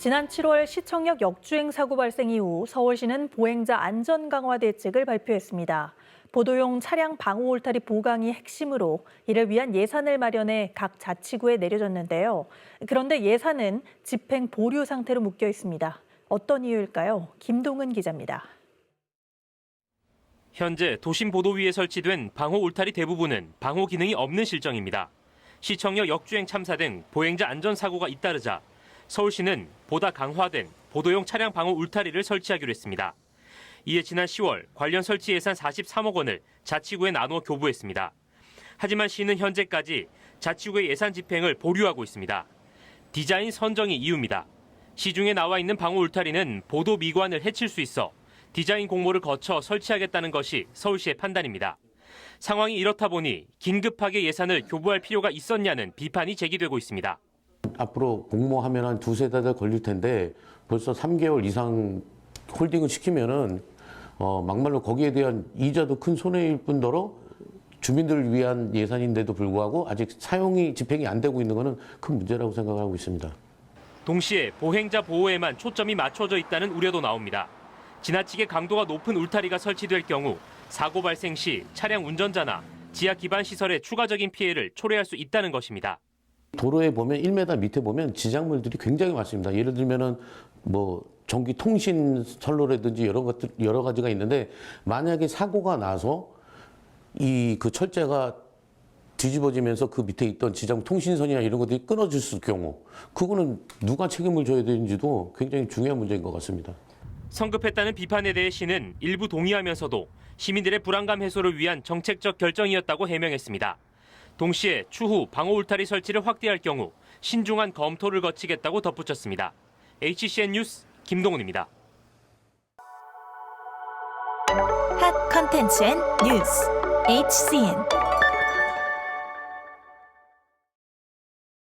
지난 7월 시청역 역주행 사고 발생 이후 서울시는 보행자 안전 강화 대책을 발표했습니다. 보도용 차량 방호 울타리 보강이 핵심으로 이를 위한 예산을 마련해 각 자치구에 내려졌는데요. 그런데 예산은 집행 보류 상태로 묶여 있습니다. 어떤 이유일까요? 김동은 기자입니다. 현재 도심 보도위에 설치된 방호 울타리 대부분은 방호 기능이 없는 실정입니다. 시청역 역주행 참사 등 보행자 안전사고가 잇따르자 서울시는 보다 강화된 보도용 차량 방호 울타리를 설치하기로 했습니다. 이에 지난 10월 관련 설치 예산 43억 원을 자치구에 나누어 교부했습니다. 하지만 시는 현재까지 자치구의 예산 집행을 보류하고 있습니다. 디자인 선정이 이유입니다. 시중에 나와 있는 방호 울타리는 보도 미관을 해칠 수 있어 디자인 공모를 거쳐 설치하겠다는 것이 서울시의 판단입니다. 상황이 이렇다 보니 긴급하게 예산을 교부할 필요가 있었냐는 비판이 제기되고 있습니다. 앞으로 공모하면 한 두세 달 걸릴 텐데 벌써 3개월 이상 홀딩을 시키면은 막말로 거기에 대한 이자도 큰 손해일 뿐더러 주민들을 위한 예산인데도 불구하고 아직 사용이 집행이 안 되고 있는 것은 큰 문제라고 생각하고 있습니다. 동시에 보행자 보호에만 초점이 맞춰져 있다는 우려도 나옵니다. 지나치게 강도가 높은 울타리가 설치될 경우 사고 발생 시 차량 운전자나 지하 기반 시설에 추가적인 피해를 초래할 수 있다는 것입니다. 도로에 보면 1m 밑에 보면 지작물들이 굉장히 많습니다. 예를 들면은 전기 통신 선로라든지 여러 가지가 있는데 만약에 사고가 나서 그 철제가 뒤집어지면서 그 밑에 있던 지장 통신선이나 이런 것들이 끊어질 경우 그거는 누가 책임을 져야 되는지도 굉장히 중요한 문제인 것 같습니다. 성급했다는 비판에 대해 시는 일부 동의하면서도 시민들의 불안감 해소를 위한 정책적 결정이었다고 해명했습니다. 동시에 추후 방호 울타리 설치를 확대할 경우 신중한 검토를 거치겠다고 덧붙였습니다. HCN 뉴스 김동훈입니다. 핫 컨텐츠 앤 뉴스 HCN